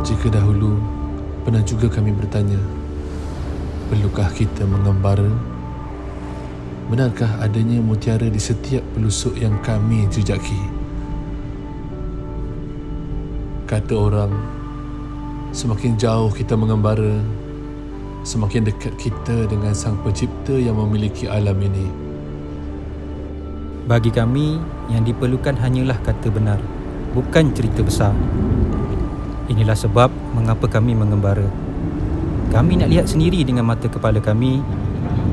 Jika dahulu pernah juga kami bertanya, perlukah kita mengembara? Benarkah adanya mutiara di setiap pelusuk yang kami jejaki? Kata orang, semakin jauh kita mengembara, semakin dekat kita dengan Sang Pencipta yang memiliki alam ini. Bagi kami, yang diperlukan hanyalah kata benar, bukan cerita besar. Inilah sebab mengapa kami mengembara. Kami nak lihat sendiri dengan mata kepala kami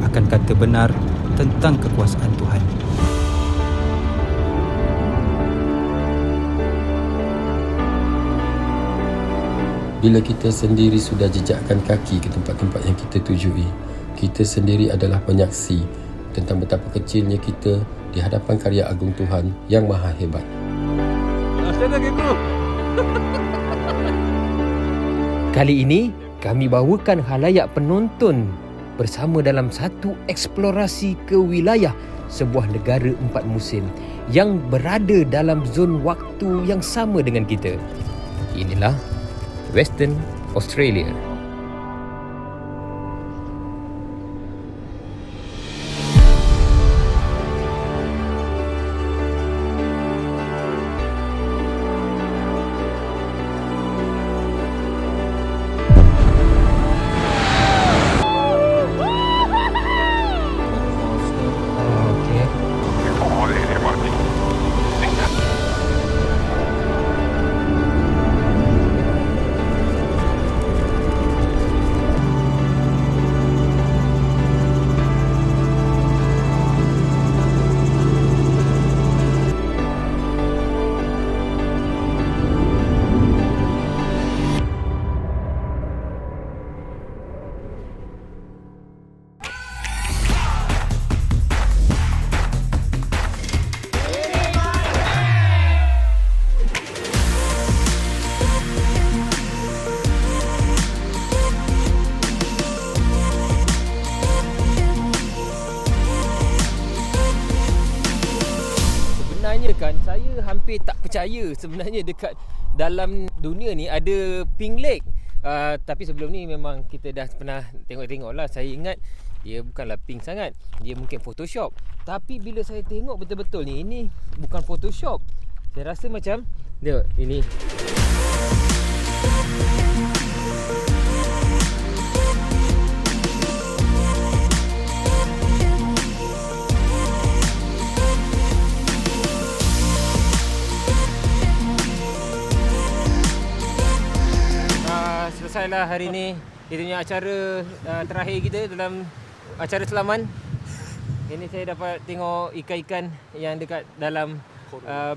akan kata benar tentang kekuasaan Tuhan. Bila kita sendiri sudah jejakkan kaki ke tempat-tempat yang kita tujui, kita sendiri adalah penyaksi tentang betapa kecilnya kita di hadapan karya agung Tuhan yang maha hebat. Kali ini, kami bawakan khalayak penonton bersama dalam satu eksplorasi ke wilayah sebuah negara 4 musim yang berada dalam zon waktu yang sama dengan kita. Inilah Western Australia. Kan saya hampir tak percaya sebenarnya dekat dalam dunia ni ada Pink Lake. Tapi sebelum ni memang kita dah pernah tengok-tengok lah. Saya ingat dia bukanlah pink sangat, dia mungkin Photoshop. Tapi bila saya tengok betul-betul ni, ini bukan Photoshop. Saya rasa macam tengok ini. Selesailah hari ni kita punya acara terakhir kita dalam acara selaman. Ini saya dapat tengok ikan-ikan yang dekat dalam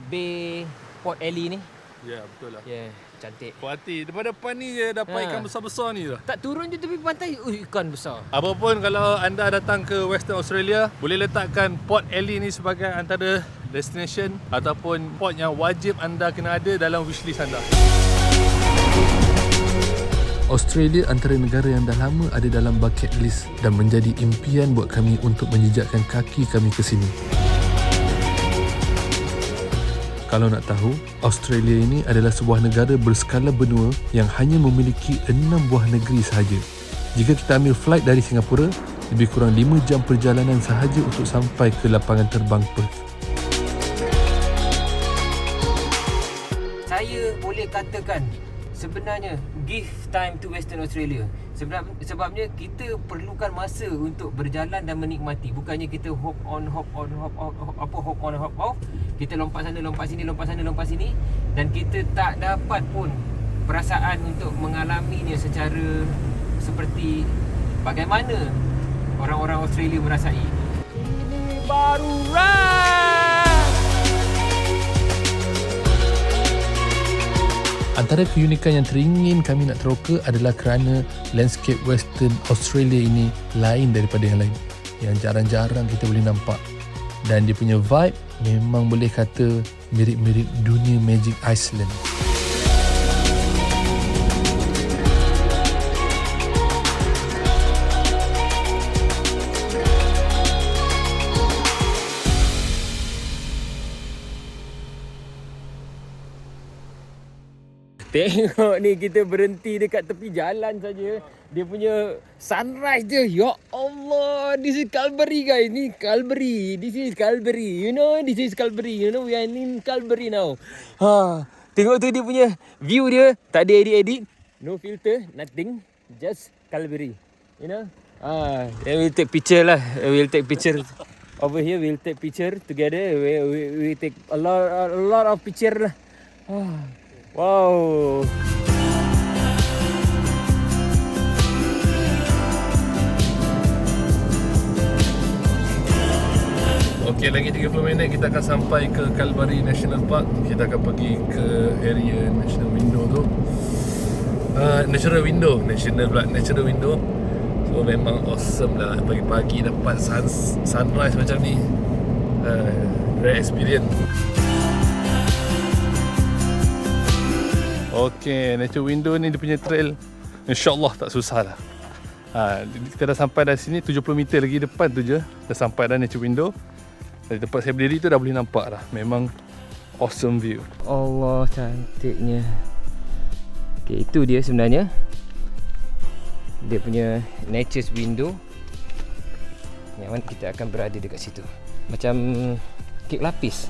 Bay Port Ely ni. Ya, betul lah. Ya, cantik. Puas hati. Depan-depan ni je dapat ikan besar-besar ni lah. Tak turun je tepi pantai, ikan besar. Apapun kalau anda datang ke Western Australia, boleh letakkan Port Ely ni sebagai antara destination ataupun port yang wajib anda kena ada dalam wishlist anda. Australia antara negara yang dah lama ada dalam bucket list dan menjadi impian buat kami untuk menjejakkan kaki kami ke sini. Kalau nak tahu, Australia ini adalah sebuah negara berskala benua yang hanya memiliki 6 buah negeri sahaja. Jika kita ambil flight dari Singapura, lebih kurang 5 jam perjalanan sahaja untuk sampai ke lapangan terbang Perth. Saya boleh katakan sebenarnya give time to Western Australia. Sebabnya kita perlukan masa untuk berjalan dan menikmati. Bukannya kita hop on, hop off. Kita lompat sana, lompat sini, lompat sana, lompat sini, dan kita tak dapat pun perasaan untuk mengalaminya secara seperti bagaimana orang-orang Australia merasai. Ini baru Antara keunikan yang teringin kami nak teroka adalah kerana landscape Western Australia ini lain daripada yang lain, yang jarang-jarang kita boleh nampak. Dan dia punya vibe memang boleh kata mirip-mirip dunia Magic Iceland. Tengok ni, kita berhenti dekat tepi jalan saja. Dia punya sunrise dia. Ya Allah, this is Calvary guys. Ni Calvary. This is Calvary. You know, this is Calvary. You know, we are in Calvary now. Tengok tu dia punya view dia. Tak ada edit-edit. No filter, nothing. Just Calvary. You know? Then we'll take picture lah. We'll take picture. Over here, we'll take picture together. We take a lot of picture lah. Wow. Okey, lagi 30 minit kita akan sampai ke Calvary National Park. Kita akan pergi ke area National Window tu. Natural Window. So memang awesome lah. Pagi-pagi dapat sunrise macam ni. Rare experience. Okey, Natural Window ni dia punya trail, InsyaAllah tak susah lah. Kita dah sampai dari sini, 70 meter lagi depan tu je dah sampai dah Natural Window. Dari tempat saya berdiri tu dah boleh nampak dah. Memang awesome view. Allah, cantiknya. Okay, itu dia sebenarnya. Dia punya Nature's Window. Yang mana kita akan berada dekat situ. Macam kek lapis.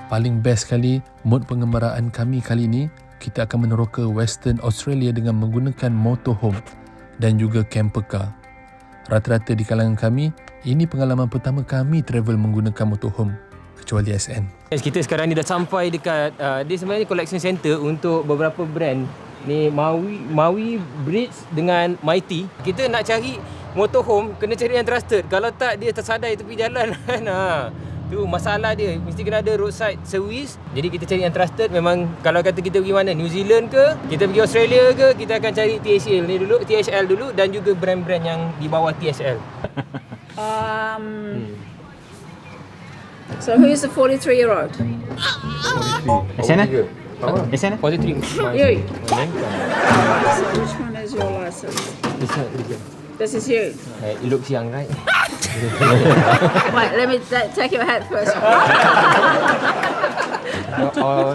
Paling best sekali, mod pengembaraan kami kali ini, kita akan meneroka Western Australia dengan menggunakan motorhome dan juga camper car. Rata-rata di kalangan kami, ini pengalaman pertama kami travel menggunakan motorhome, kecuali SN. Kita sekarang ni dah sampai dekat dia sebenarnya collection center untuk beberapa brand. Ni Maui Bridge dengan Mighty. Kita nak cari motorhome, kena cari yang trusted. Kalau tak, dia tersadai tepi jalan kan. Tu masalah dia, mesti kena ada roadside service. Jadi kita cari yang trusted. Memang kalau kata kita pergi mana, New Zealand ke, kita pergi Australia ke, kita akan cari THL dulu dan juga brand-brand yang di bawah THL. So who is the 43-year-old? Sana? Sana? 43. You. So which one is your license? This is you. It looks young, right? Wait, let me take your hat first.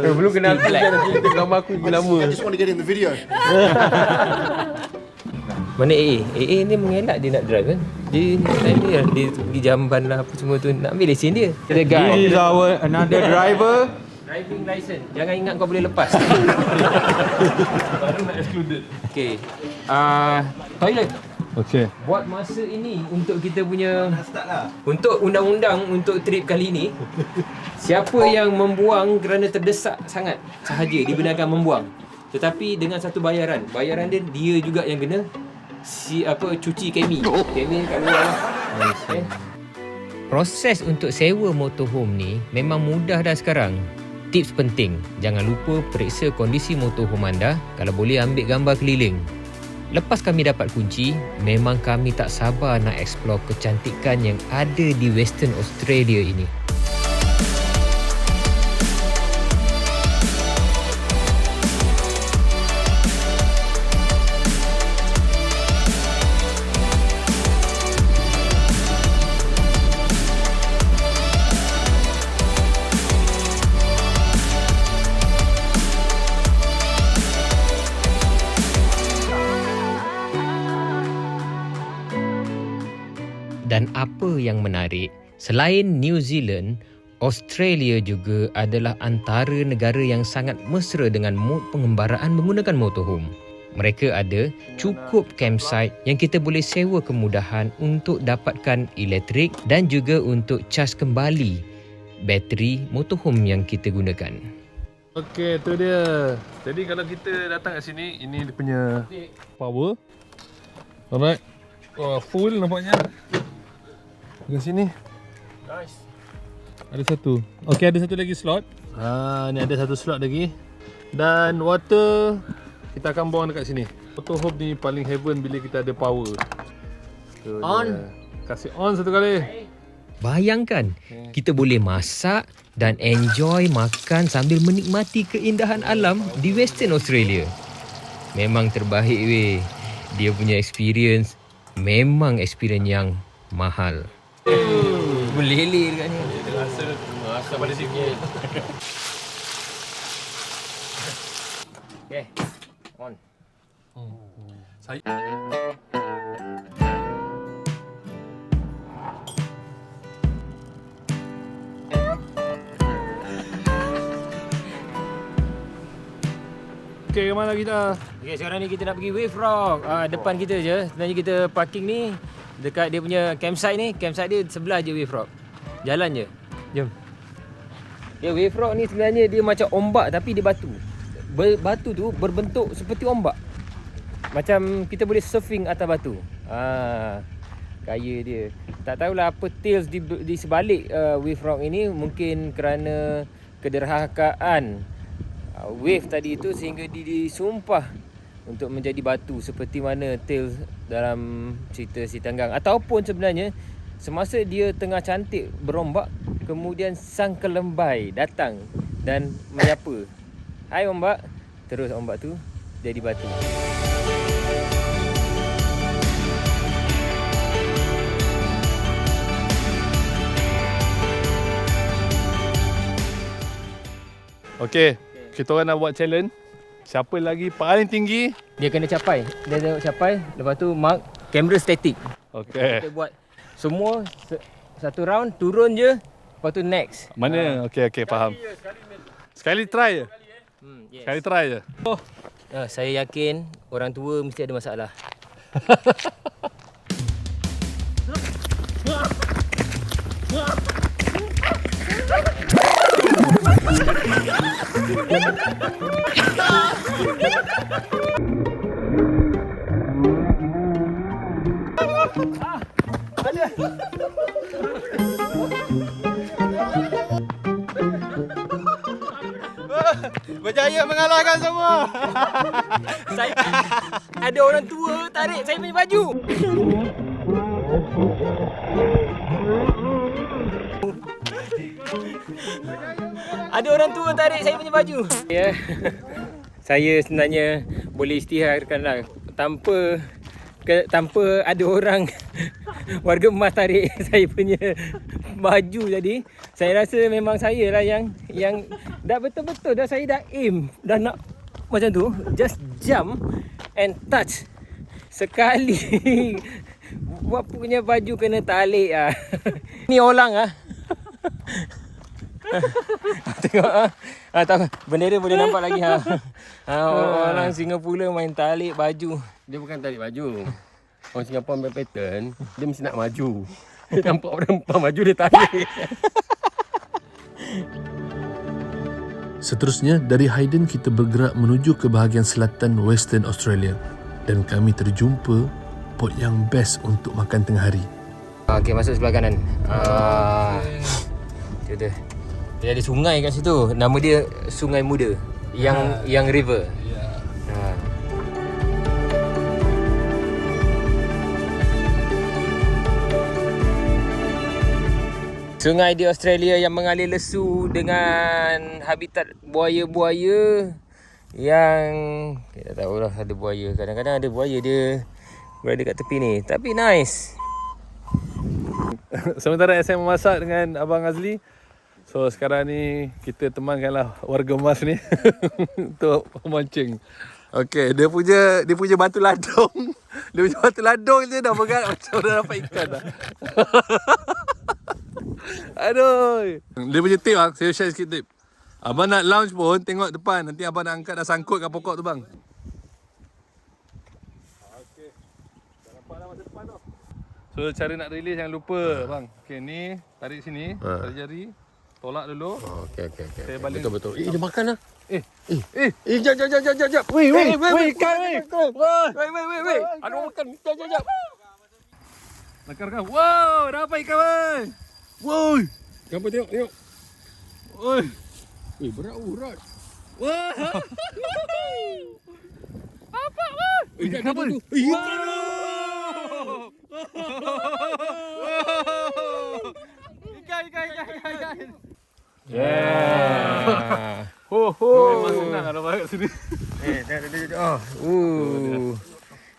Belum kenal aku kan, nanti kita gambar aku lama. I just want to get in the video. Mana AA? AA ni mengelak dia nak drive kan. Dia pergi jamban lah apa semua tu, nak ambil lesen dia. Dia guide. This is our another driver. Driving license. Jangan ingat kau boleh lepas. Baru nak excluded. Okay. Toilet. Okey. Buat masa ini untuk kita punya untuk undang-undang untuk trip kali ini, siapa yang membuang kerana terdesak sangat sahaja dibenarkan membuang. Tetapi dengan satu bayaran. Bayaran dia juga yang kena cuci kemi. Kemi kat luar lah. Okay. Proses untuk sewa motorhome ni memang mudah dah sekarang. Tips penting, jangan lupa periksa kondisi motorhome anda. Kalau boleh ambil gambar keliling. Lepas kami dapat kunci, memang kami tak sabar nak explore kecantikan yang ada di Western Australia ini. Dan apa yang menarik, selain New Zealand, Australia juga adalah antara negara yang sangat mesra dengan mod pengembaraan menggunakan motorhome. Mereka ada cukup campsite yang kita boleh sewa kemudahan untuk dapatkan elektrik dan juga untuk cas kembali bateri motorhome yang kita gunakan. Okey, tu dia. Jadi kalau kita datang kat sini, ini dia punya power. Alright. Full nampaknya. Ke sini. Nice. Ada satu. Okey, ada satu lagi slot. Ni ada satu slot lagi. Dan water kita akan buang dekat sini. Motorhome ni paling heaven bila kita ada power. Tu On. dia. Kasih on satu kali. Bayangkan, kita boleh masak dan enjoy makan sambil menikmati keindahan alam di Western Australia. Memang terbaik weh. Dia punya experience memang experience yang mahal. Meleleh dekat ni. Rasa pada sikit. Okay, on. Saya Okay, ke mana kita? Okay, sekarang ni kita nak pergi Wave Rock. Depan kita je. Sebenarnya kita parking ni dekat dia punya campsite ni. Campsite dia sebelah je Wave Rock. Jalan je. Jom. Ya, Wave Rock ni sebenarnya dia macam ombak tapi dia batu. Batu tu berbentuk seperti ombak. Macam kita boleh surfing atas batu. Kaya dia. Tak tahulah apa tales di sebalik Wave Rock ini. Mungkin kerana kederhakaan wave tadi itu sehingga disumpah untuk menjadi batu seperti mana tales dalam cerita Si Tanggang. Ataupun sebenarnya semasa dia tengah cantik berombak, kemudian sang kelembai datang dan menyapa. Hai ombak. Terus ombak tu jadi batu. Okay, kita orang nak buat challenge. Siapa lagi paling tinggi? Dia kena capai. Dia tengok capai, lepas tu mark kamera static. Okay. Kita buat semua satu round, turun je, lepas tu next. Mana? Okay, faham. Sekali try je. Yes. Sekali try je. Saya yakin orang tua mesti ada masalah. Berjaya mengalahkan semua. Saya ada orang tua tarik saya punya baju. Ada orang tua tarik saya punya baju. Ya. Saya sebenarnya boleh isytiharkanlah tanpa ada orang warga emas tarik saya punya baju tadi. Saya rasa memang saya lah yang dah betul-betul dah saya dah aim dah nak macam tu, just jump and touch. Sekali buat punya baju kena tarik ah. Ni orang ah. Tengok tak, bendera boleh nampak lagi ha. Orang Singapura main tarik baju. Dia bukan tarik baju. Orang Singapura main pattern, dia mesti nak maju. Dia nampak orang empang maju, dia tarik. Seterusnya, dari Hayden kita bergerak menuju ke bahagian selatan Western Australia dan kami terjumpa spot yang best untuk makan tengah hari. Okey, masuk sebelah kanan. Dia ada sungai kat situ. Nama dia Sungai Muda. Yang river. Sungai di Australia yang mengalir lesu dengan habitat buaya-buaya yang kita tahulah ada buaya. Kadang-kadang ada buaya dia berada kat tepi ni. Tapi nice. Sementara saya memasak dengan Abang Azli, so sekarang ni kita temankanlah warga emas ni untuk memancing. Okey, dia punya batu ladung. Dia punya batu ladung je dah pegang macam dah dapat ikan dah. Aduh. Dia punya tip ah, saya share sikit tip. Abang nak lounge pun tengok depan, nanti abang nak angkat dah sangkut kat pokok tu bang. Okey. Dah nampak dah masa depan tu. So cara nak release jangan lupa bang. Okey ni tarik sini, tarik jari. Tolak dulu. Okey. Saya balik. Betul. Dia makan lah. Jap. Wei, ikan wei. Wei. Ada orang makan. Jap. Nakar. Wow, dapat ikan wei. Woi. Gambar tengok. Oi. Berat. Wah. Apa? Ikan apa? Yeah. Memang senang ada kat sini.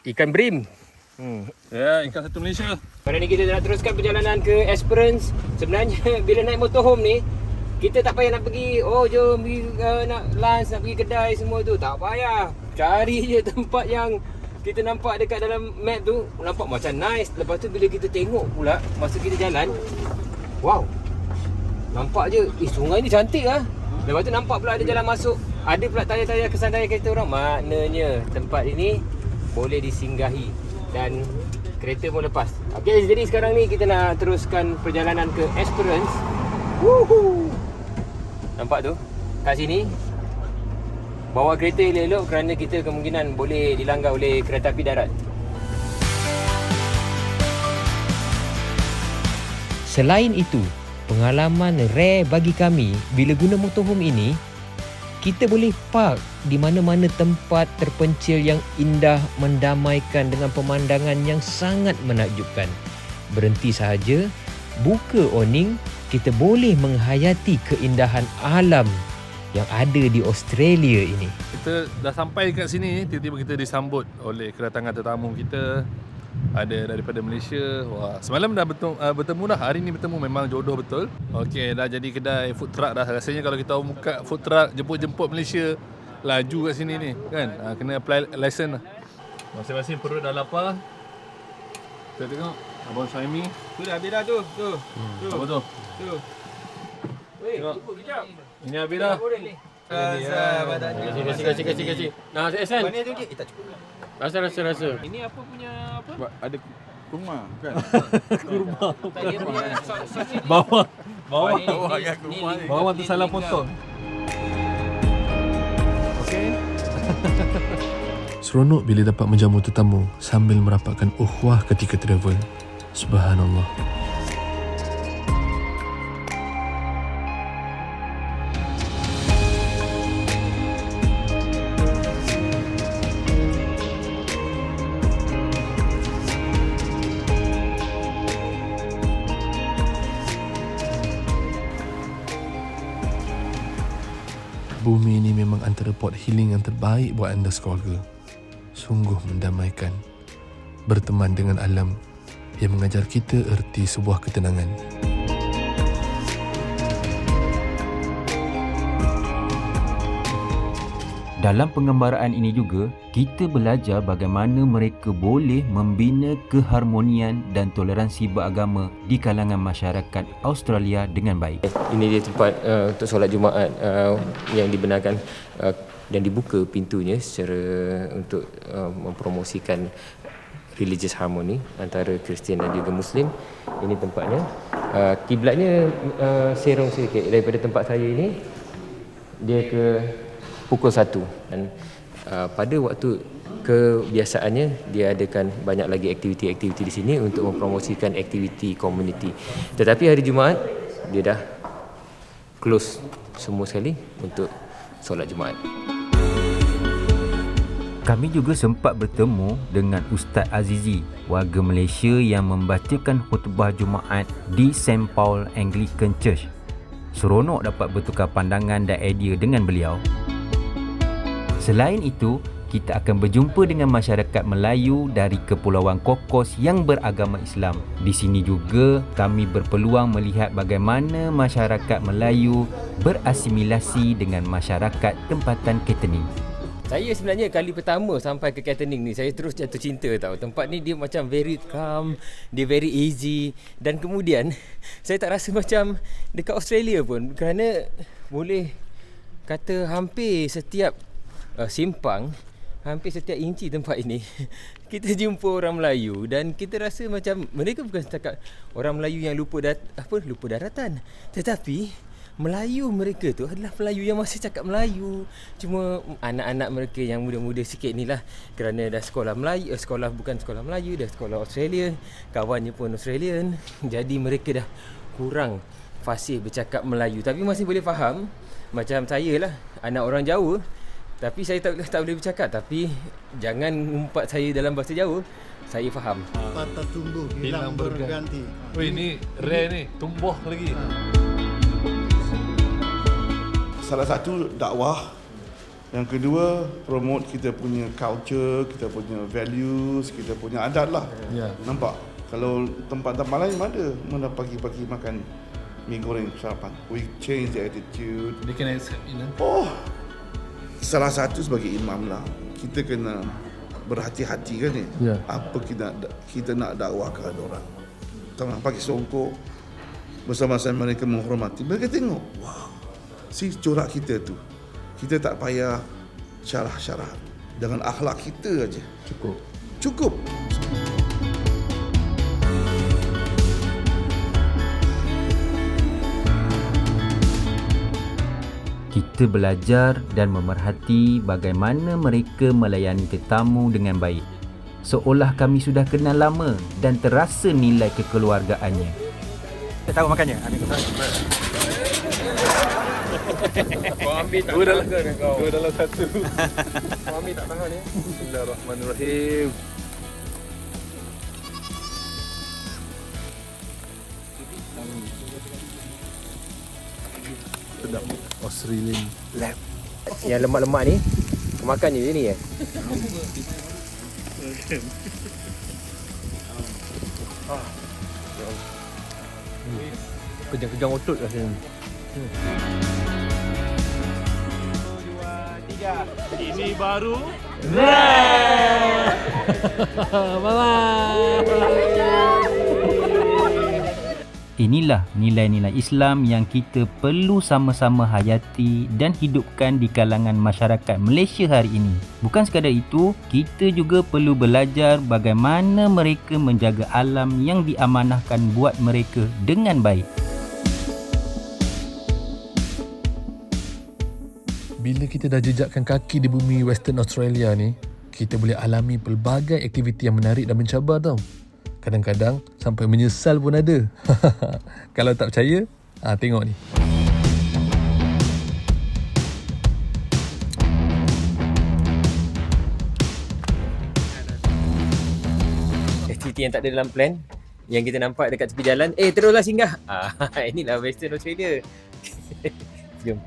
Ikan bream. Ya, ikan satu Malaysia. Pada ni kita nak teruskan perjalanan ke Esperance. Sebenarnya bila naik motorhome ni, kita tak payah nak pergi, jom pergi nak lunch, nak pergi kedai semua tu. Tak payah. Cari je tempat yang kita nampak dekat dalam map tu, nampak macam nice. Lepas tu bila kita tengok pula masa kita jalan, wow. Nampak je, sungai ni cantik lah. Lepas tu nampak pula ada jalan masuk. Ada pula tayar-tayar kesan tayar kereta orang. Maknanya tempat ini boleh disinggahi. Dan kereta pun lepas. Okey, jadi sekarang ni kita nak teruskan perjalanan ke Esperance. Woohoo! Nampak tu? Kat sini bawa kereta elok-elok kerana kita kemungkinan boleh dilanggar oleh kereta api darat. Selain itu, pengalaman rare bagi kami bila guna motorhome ini, kita boleh park di mana-mana tempat terpencil yang indah, mendamaikan dengan pemandangan yang sangat menakjubkan. Berhenti sahaja, buka awning, kita boleh menghayati keindahan alam yang ada di Australia ini. Kita dah sampai kat sini, tiba-tiba kita disambut oleh kedatangan tetamu kita. Ada daripada Malaysia. Wah, semalam dah bertemu dah. Hari ni bertemu, memang jodoh betul. Okey, dah jadi kedai food truck dah. Rasanya kalau kita buka food truck jemput-jemput Malaysia, laju kat sini ni kan. Kena apply license lah. Masing-masing perut dah lapar. Kita tengok Abang Saimi. Tu dah habis dah tu. Apa tu? Tu. Weh, cukup kejap. Ini habis dah. Kasih. Nah, Hasan. Mana tu tak cukup. Rasa. Ini apa punya apa? Ada kurma kan? Kurma. Dia punya sausage. Bawang Ni Bawang tu salah potong. Okey. Seronok bila dapat menjamu tetamu sambil merapatkan ukhuwah ketika travel. Subhanallah. Bumi ini memang antara pot healing yang terbaik buat anda sekeluarga. Sungguh mendamaikan. Berteman dengan alam yang mengajar kita erti sebuah ketenangan. Dalam pengembaraan ini juga, kita belajar bagaimana mereka boleh membina keharmonian dan toleransi beragama di kalangan masyarakat Australia dengan baik. Ini dia tempat untuk solat Jumaat yang dibenarkan dan dibuka pintunya secara untuk mempromosikan religious harmony antara Kristian dan juga Muslim. Ini tempatnya. Kiblatnya serong sedikit daripada tempat saya ini. Dia ke pukul 1 dan pada waktu kebiasaannya dia adakan banyak lagi aktiviti-aktiviti di sini untuk mempromosikan aktiviti komuniti. Tetapi hari Jumaat dia dah close semua sekali untuk solat Jumaat. Kami juga sempat bertemu dengan Ustaz Azizi, warga Malaysia yang membacakan khutbah Jumaat di St. Paul Anglican Church. Seronok dapat bertukar pandangan dan idea dengan beliau. Selain itu, kita akan berjumpa dengan masyarakat Melayu dari Kepulauan Kokos yang beragama Islam. Di sini juga kami berpeluang melihat bagaimana masyarakat Melayu berasimilasi dengan masyarakat tempatan Kettering. Saya sebenarnya kali pertama sampai ke Kettering ni, saya terus jatuh cinta tau. Tempat ni dia macam very calm, dia very easy. Dan kemudian saya tak rasa macam dekat Australia pun, kerana boleh kata hampir setiap simpang, hampir setiap inci tempat ini kita jumpa orang Melayu dan kita rasa macam mereka bukan setakat orang Melayu yang lupa daratan, tetapi Melayu mereka tu adalah Melayu yang masih cakap Melayu. Cuma anak-anak mereka yang muda-muda sikit ni lah, kerana dah sekolah Melayu, bukan sekolah Melayu, dah sekolah Australia, kawannya pun Australian, jadi mereka dah kurang fasih bercakap Melayu, tapi masih boleh faham. Macam saya lah, anak orang Jawa, Tapi saya tak boleh bercakap. Tapi jangan umpat saya dalam bahasa Jawa. Saya faham. Patah tumbuh, hilang berganti. Weh, ni rare ni. Tumbuh lagi. Salah satu dakwah. Yang kedua, promote kita punya culture, kita punya values, kita punya adat lah. Ya. Nampak? Kalau tempat-tempat lain mana pagi-pagi makan mi goreng sarapan. We change the attitude. Dia kena accept ini. Oh, salah satu sebagai imam lah, kita kena berhati-hati kan ni. Ya. Apa kita nak dakwahkan orang. Jangan pakai songkok bersama-sama mereka menghormati. Mereka tengok, wow, si corak kita tu. Kita tak payah syarah-syarah. Dengan akhlak kita aja. Cukup. Kita belajar dan memerhati bagaimana mereka melayani tetamu dengan baik. Seolah kami sudah kenal lama dan terasa nilai kekeluargaannya. Kita tahu makannya. Kau ambil tak tahan ke kau? Dua dalam satu. Kau ambil tak tahan ya? Bismillahirrahmanirrahim. Sedap. Australian lab. Yang lemak-lemak ni, makan je ni ya. Kejang-kejang otot rasanya. 2, 3. Ini baru. Inilah nilai-nilai Islam yang kita perlu sama-sama hayati dan hidupkan di kalangan masyarakat Malaysia hari ini. Bukan sekadar itu, kita juga perlu belajar bagaimana mereka menjaga alam yang diamanahkan buat mereka dengan baik. Bila kita dah jejakkan kaki di bumi Western Australia ni, kita boleh alami pelbagai aktiviti yang menarik dan mencabar tau. Kadang-kadang sampai menyesal pun ada. Kalau tak percaya, tengok ni. Aktiviti yang tak ada dalam plan, yang kita nampak dekat tepi jalan, teruslah singgah. Inilah Western Australia. Jom.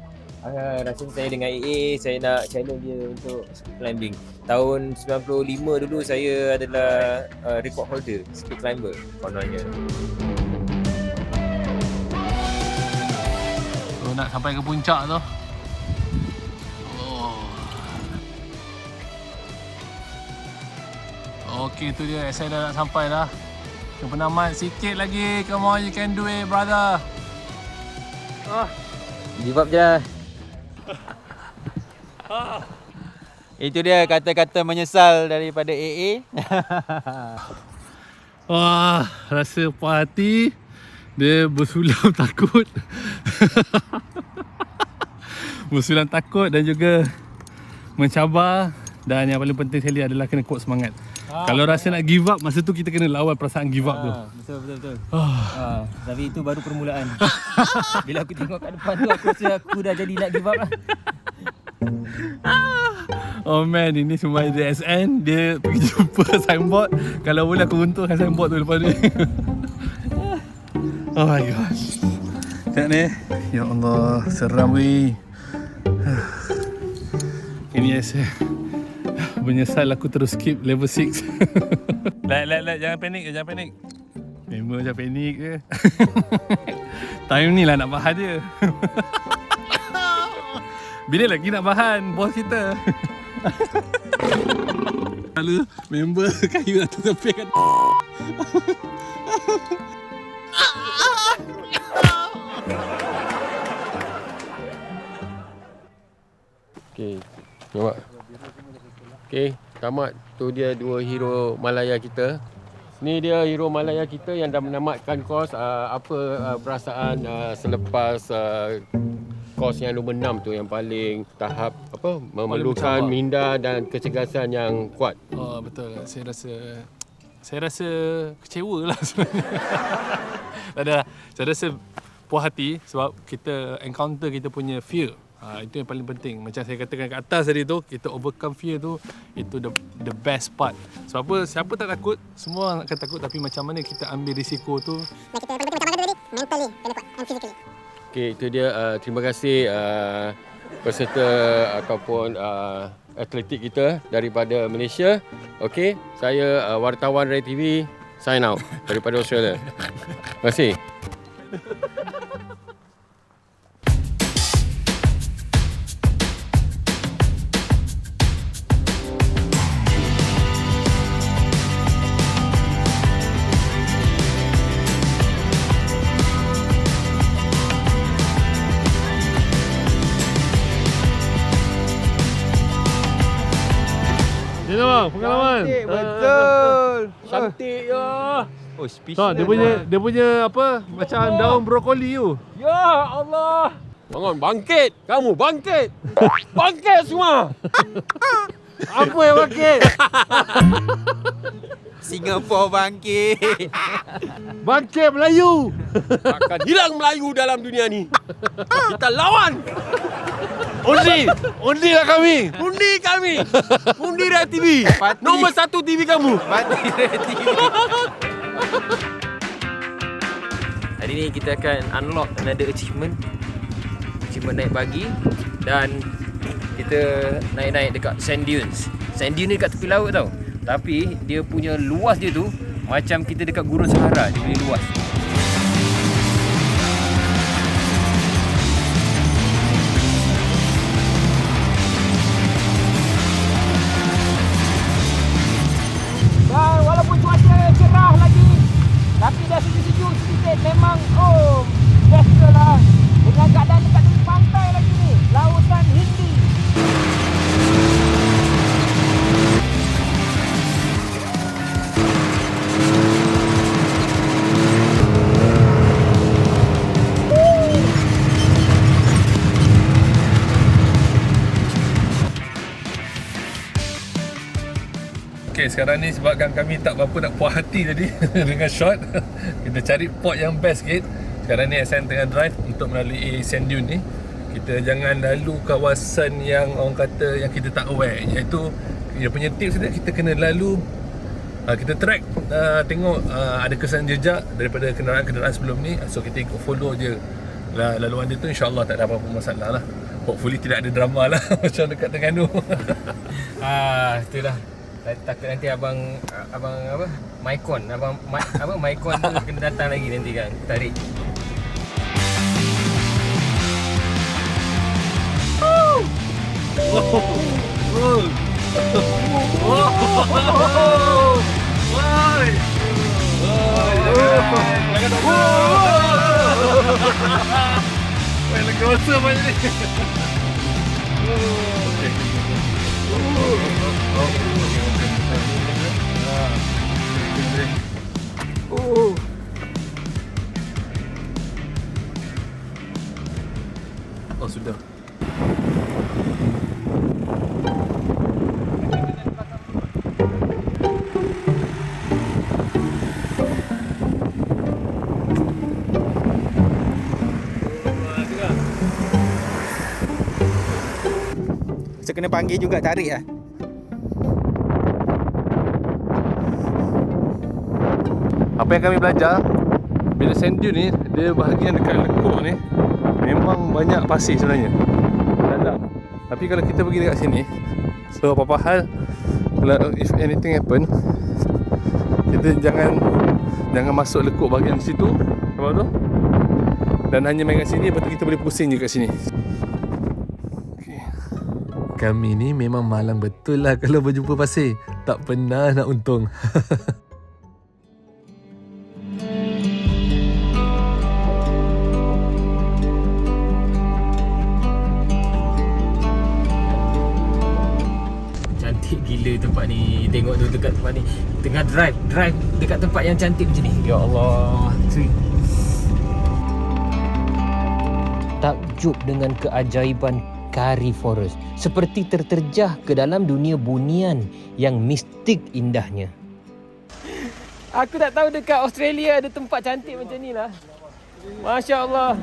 Rasanya saya dengan AA, saya nak challenge dia untuk speed climbing. Tahun 95 dulu saya adalah record holder speed climber kononnya. So, nak sampai ke puncak tu. Okey, tu dia. Saya dah nak sampai dah. Penamat sikit lagi. Come on, you can do it, brother. Give up je lah. Itu dia kata-kata menyesal daripada AA. Wah, rasa puas hati. Dia bersulam takut. Bersulam takut dan juga mencabar. Dan yang paling penting sekali adalah kena kuat semangat. Kalau rasa nak give up, masa tu kita kena lawan perasaan give up tu. Betul. Tapi itu baru permulaan. Bila aku tengok kat depan tu, aku rasa aku dah jadi nak give up lah. Oh man, ini semua dari SN. Dia pergi jumpa signboard. Kalau boleh aku runtuhkan signboard tu lepas ni. Oh my gosh. Tengok ni. Ya Allah, seram weh. Ini saya menyesal aku terus skip level 6. Let, jangan panik. Member macam panik ke. Time ni lah nak bahan dia. Bila lagi nak bahan bos kita. Lalu member kayu atas tepi kat. Okey, nampak? Okey, tamat. Tu dia dua hero Malaya kita. Ni dia hero Malaya kita yang dah menamatkan kos. Apa perasaan selepas kos yang nombor 6 tu yang paling tahap apa memerlukan minda dan kecergasan yang kuat. Oh betul. Saya rasa kecewa lah sebenarnya. Tak ada lah. Saya rasa puas hati sebab kita encounter kita punya fear. Itu yang paling penting. Macam saya katakan kat atas tadi tu, kita overcome fear tu, itu the best part. Sebab apa? Siapa tak takut? Semua akan takut, tapi macam mana kita ambil risiko tu. Kita paling penting macam tadi, mentally kena kuat and physically. Okey, itu dia. Terima kasih peserta ataupun atletik kita daripada Malaysia. Okey, saya wartawan Rai TV sign out daripada Australia. Terima kasih. Ni bang, pengalaman. Betul. Cantik ya. Oh, speechless. Dia punya apa? Macam daun brokoli tu. Ya Allah. Bangun, bangkit. Kamu bangkit. Bangkit semua. Apa yang bangkit? Singapura bangkit. Bangkit Melayu. Akan hilang Melayu dalam dunia ni. Kita lawan. Undi lah kami. Undi kami. Undi Rai TV. Nombor 1 TV kamu. Mati Rai TV. Hari ni kita akan unlock another achievement naik pagi. Dan kita naik-naik dekat sand dunes. Sand dune ni dekat tepi laut tau. Tapi dia punya luas dia tu macam kita dekat Gurun Sahara. Dia punya luas. Walaupun cuaca cerah lagi, tapi dah sejuk-sejuk sedikit, memang best lah. Dengan keadaan dekat tepi pantai lagi ni, lautan Hindi. Okay, sekarang ni sebabkan kami tak berapa nak puas hati tadi dengan shot, kita cari pot yang best sikit. Sekarang ni SN tengah drive untuk melalui sand dune ni. Kita jangan lalu kawasan yang orang kata yang kita tak aware, iaitu dia punya tips dia, kita kena lalu kita track, tengok ada kesan jejak daripada kenderaan-kenderaan sebelum ni. So kita ikut follow je laluan dia tu, insyaAllah tak ada apa-apa masalah lah. Hopefully tidak ada drama lah macam dekat Terengganu. Itulah. Takut nanti abang apa? Maikon tu kena datang lagi nanti kan. Tarik. Lega rasa macam ni. Oh sudah. So kena panggil juga tarik lah. Apa yang kami belajar, bila sand dune ni, dia bahagian dekat lekuk ni memang banyak pasir sebenarnya dalam. Tapi kalau kita pergi dekat sini, so apa-apa hal, kalau if anything happen, kita jangan masuk lekuk bahagian situ, apa tu? Dan hanya main kat sini, lepas tu kita boleh pusing je kat sini. Kami ni memang malang betul lah kalau berjumpa pasir. Tak pernah nak untung. Cantik gila tempat ni. Tengok tu dekat tempat ni. Tengah drive dekat tempat yang cantik macam ni. Ya Allah. Takjub dengan keajaiban Kari Forest, seperti terterjah ke dalam dunia bunian yang mistik indahnya. Aku tak tahu dekat Australia ada tempat cantik macam ni lah. Masya Allah.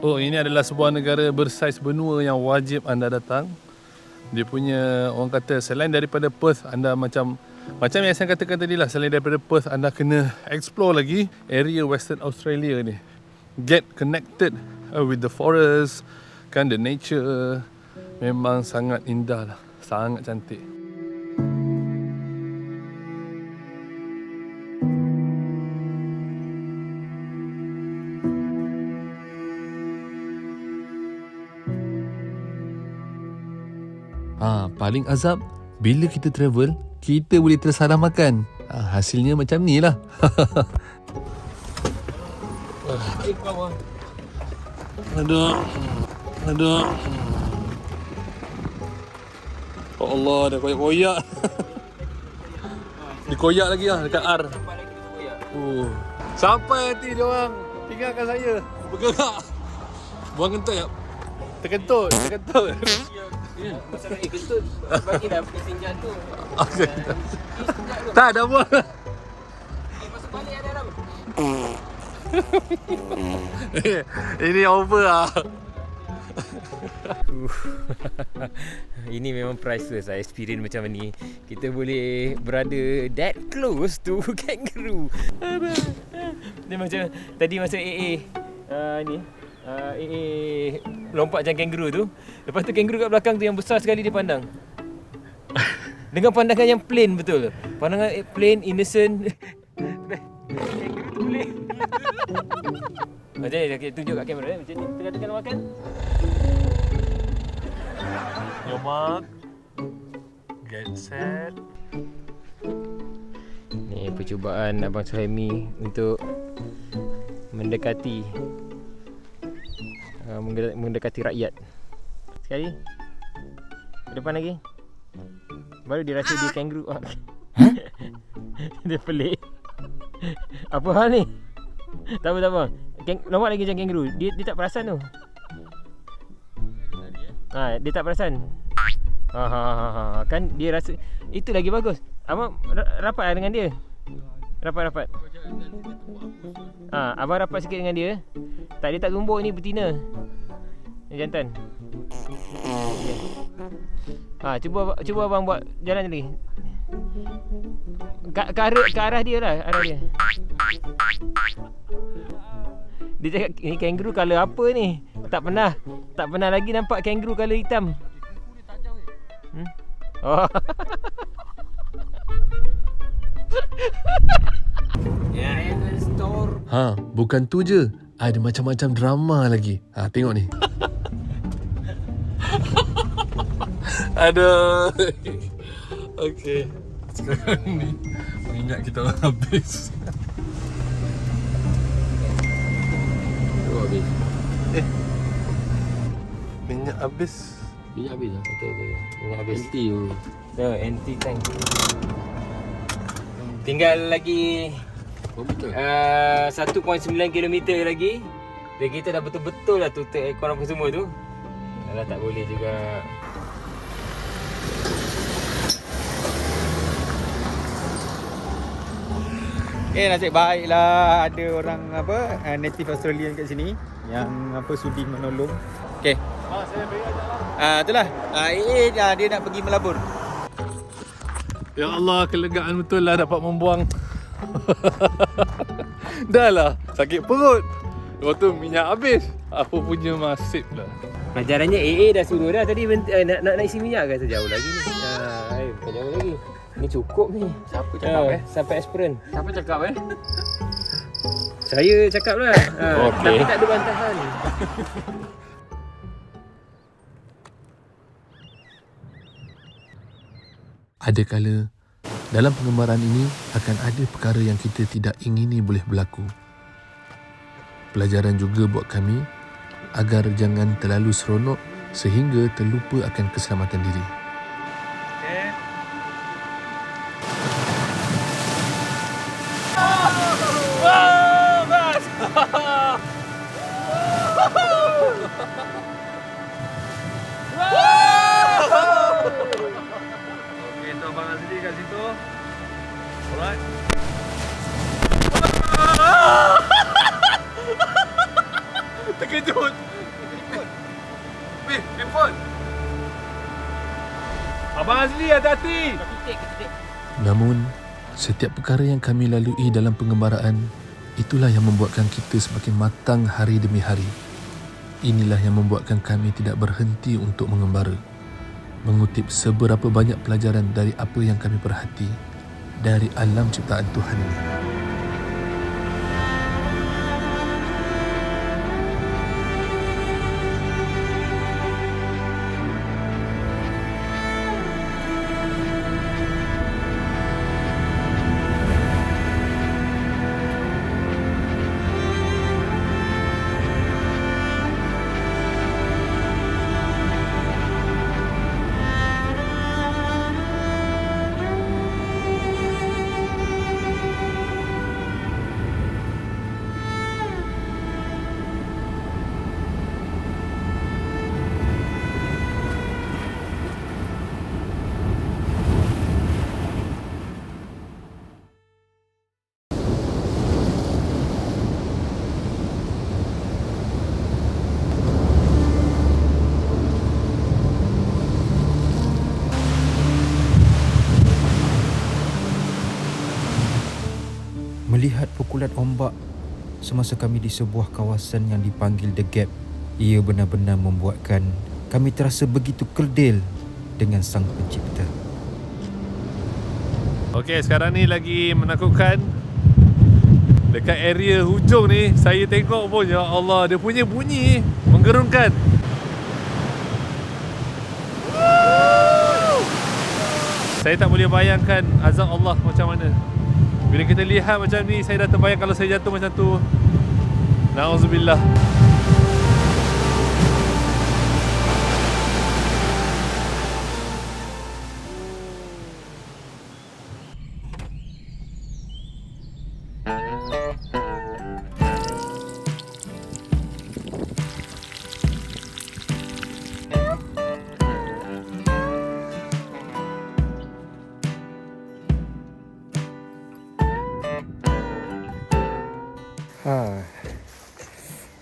Oh, ini adalah sebuah negara bersaiz benua yang wajib anda datang. Dia punya, orang kata, selain daripada Perth, anda macam yang saya katakan tadi lah, selain daripada Perth, anda kena explore lagi area Western Australia ni. Get connected with the forest, kan, the nature. Memang sangat indah lah, sangat cantik. Paling azab, bila kita travel, kita boleh tersalah makan. Hasilnya macam ni lah. Aduh. Oh Allah, dah koyak-koyak. Dikoyak lagi lah dekat R. Sampai nanti dia orang tinggalkan saya bergerak. Buang kentut ya. Terkentut. Masalah kentut bagilah pusing jantung. Tak ada apa. Masuk balik ada Ram. Ini over lah. Ini memang priceless lah experience macam ni. Kita boleh berada that close to kangaroo. Dia macam tadi masa AA lompat macam kangaroo tu. Lepas tu kangaroo kat belakang tu yang besar sekali dia pandang. Dengan pandangan yang plain betul. Pandangan plain, innocent. Kangaroo tu boleh. Macam ni, tunjuk kat kamera. Macam ni, tengah-tengah nak makan. Your mark. Get set. Ni percubaan Abang Suhaimi untuk mendekati rakyat. Sekali. Ke depan lagi. Baru dia rasa dia kangaroo. Dia pelik. Apa hal ni? Tak apa. Lompat lagi macam kangaroo. Dia tak perasan tu. Dia tak perasan. Kan dia rasa itu lagi bagus. Abang rapat lah dengan dia. Rapat. Abang rapat sikit dengan dia. Dia tak tumbuk ni betina. Ni jantan. Cuba abang buat jalan lagi. Ke arah dia lah, arah dia. Dia cakap ni kangaroo colour apa ni? Tak pernah lagi nampak kangaroo colour hitam. Oh. Bukan tu je. Ada macam-macam drama lagi. Tengok ni. Aduh. Okey. Sekarang ni minyak kita habis. Habis. Minyak habis. Minyak habis lah. Betul. Minyak habis. Empty tu. Empty tank. Tinggal lagi 1.9 km lagi. Dan kita dah betul-betul dah tutup aircon apa semua tu. Alah, tak boleh juga. Nasib baiklah ada orang native Australian kat sini yang sudi menolong. Okey. Saya beri ajak. Itulah. Dia nak pergi melabur. Ya Allah, kelegaan betul lah dapat membuang. Dah lah, sakit perut. Lepas tu minyak habis. Apa punya masip lah. Pelajarannya AA dah suruh dah tadi nak isi minyak kan sejauh lagi ni. Bukan jauh lagi. Ni cukup ni. Siapa cakap sampai aspiran. Siapa cakap Saya cakap lah. Okey. Tapi tak ada bantahan. Ada kala dalam pengembaraan ini akan ada perkara yang kita tidak ingini boleh berlaku. Pelajaran juga buat kami agar jangan terlalu seronok sehingga terlupa akan keselamatan diri. Abang Azli, hati-hati. Namun, setiap perkara yang kami lalui dalam pengembaraan, itulah yang membuatkan kita semakin matang hari demi hari. Inilah yang membuatkan kami tidak berhenti untuk mengembara, mengutip seberapa banyak pelajaran dari apa yang kami perhati dari alam ciptaan Tuhan ini. Melihat pukulan ombak semasa kami di sebuah kawasan yang dipanggil The Gap, ia benar-benar membuatkan kami terasa begitu kerdil dengan Sang Pencipta. Okey, sekarang ni lagi menakutkan. Dekat area hujung ni, saya tengok pun, ya Allah, dia punya bunyi menggerunkan. Saya tak boleh bayangkan azab Allah macam mana. Bila kita lihat macam ni, saya dah terbayang kalau saya jatuh macam tu. Na'udzubillah.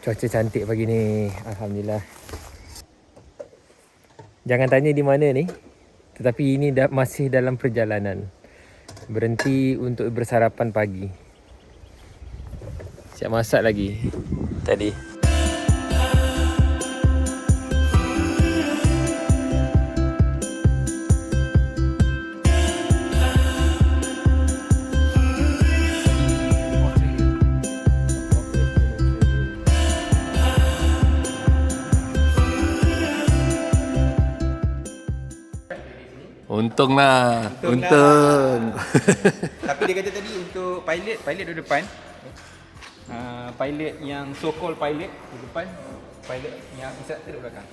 Cuaca cantik pagi ni, alhamdulillah. Jangan tanya di mana ni, tetapi ini masih dalam perjalanan. Berhenti untuk bersarapan pagi. Siap masak lagi tadi. Untunglah. Untung. Tapi dia kata tadi untuk pilot duduk depan. Pilot yang so-called pilot duduk depan. Pilot yang instructor duduk belakang.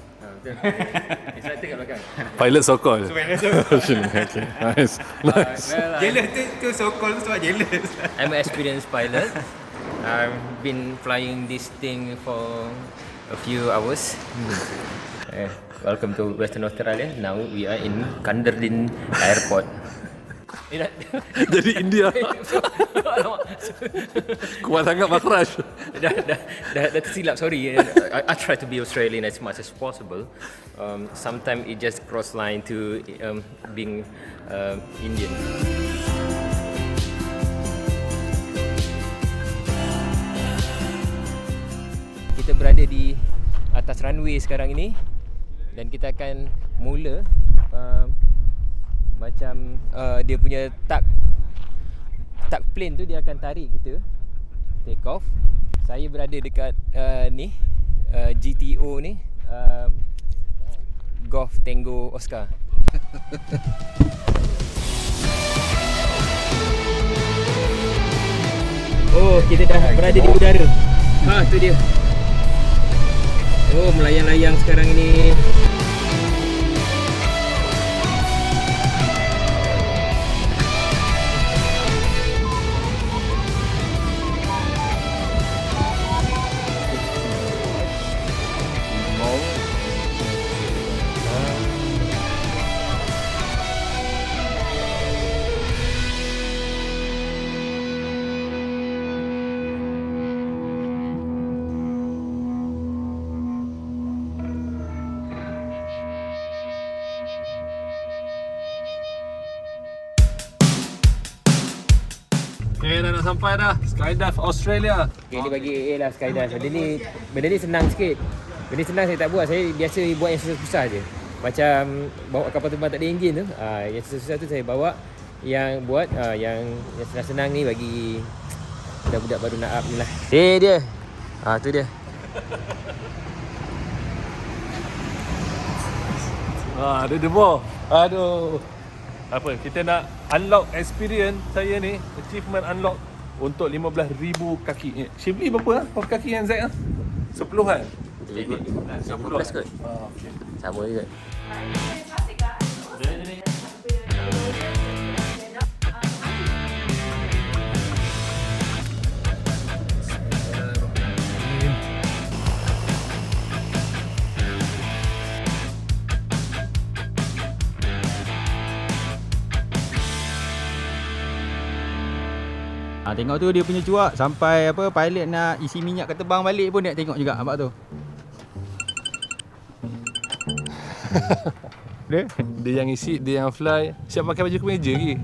Instructor kat belakang. Pilot so-called. Okay, nice. Jealous tu so-called tu jealous. I'm an experienced pilot. I've been flying this thing for a few hours. Welcome to Western Australia. Now we are in Kanderlin Airport. Jadi India. Kuat sangat Makraj. dah tersilap, sorry. I try to be Australian as much as possible. Sometimes it just cross line to being Indian. Kita berada di atas runway sekarang ini dan kita akan mula macam dia punya tug plane tu, dia akan tarik kita take off. Saya berada dekat ni GTO ni, Golf Tango Oscar. Oh, kita dah berada di udara. Tu dia. Oh, melayang-layang sekarang ini. Saya dah nak sampai dah. Skydive Australia. Okay, ni bagi AA lah skydive. Benda ni senang sikit. Benda senang saya tak buat. Saya biasa buat yang susah-susah je. Macam bawa kapal terbang tak ada enjin tu. Yang susah-susah tu saya bawa. Yang buat yang senang-senang ni bagi budak-budak baru nak up ni lah. Dia. Tu dia. Ada debor. Aduh. Apa? Kita nak unlock experience saya ni. Achievement unlock untuk 15,000 kaki. Shibli berapa? Berapa kaki yang Zack? 10 kan? 15 kot. Okay. Sama juga. Tengok tu dia punya cuak sampai apa pilot nak isi minyak ke terbang balik pun dia tengok juga, nampak tu. Dia yang isi, dia yang fly. Siap pakai baju kemeja lagi.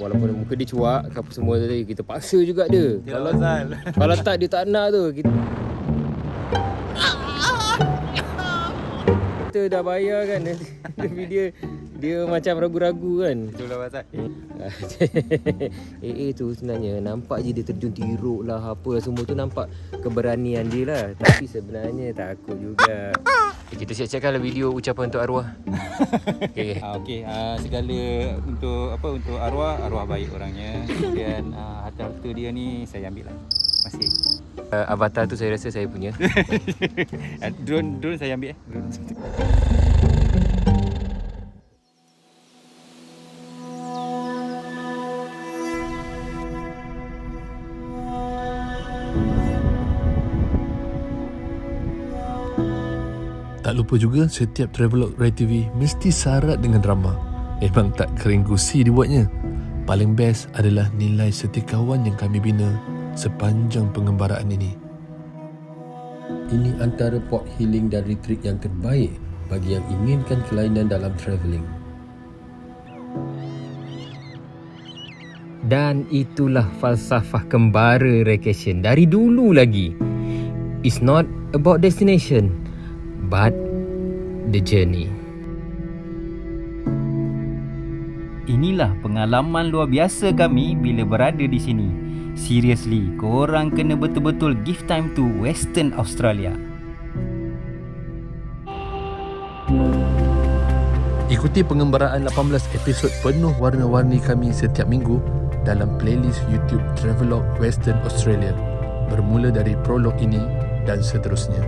Walaupun muka dia cuak apa semua tadi, kita paksa juga dia. Kalau tak dia tak nak tu. Kita dah bayar kan. Tapi dia macam ragu-ragu kan. Itulah pasal. Tu sebenarnya nampak je dia terjun tiruk lah apa semua tu, nampak keberanian dia lah. Tapi sebenarnya takut juga. Kita siap-siapkanlah video ucapan untuk arwah. Okey. Segala untuk arwah baik orangnya. Kemudian harta dia ni saya ambil lah. Masih. Avatar tu saya rasa saya punya. Drone saya ambil. Tak lupa juga setiap travelog Rai TV mesti syarat dengan drama. Memang tak kering gusi dibuatnya. Paling best adalah nilai setikawan yang kami bina sepanjang pengembaraan ini. Ini antara port healing dan retreat yang terbaik bagi yang inginkan kelainan dalam travelling. Dan itulah falsafah kembara Raycation dari dulu lagi. It's not about destination, but the journey. Inilah pengalaman luar biasa kami bila berada di sini. Seriously, korang kena betul-betul give time to Western Australia. Ikuti pengembaraan 18 episod penuh warna-warni kami setiap minggu dalam playlist YouTube Travelog Western Australia. Bermula dari prolog ini dan seterusnya.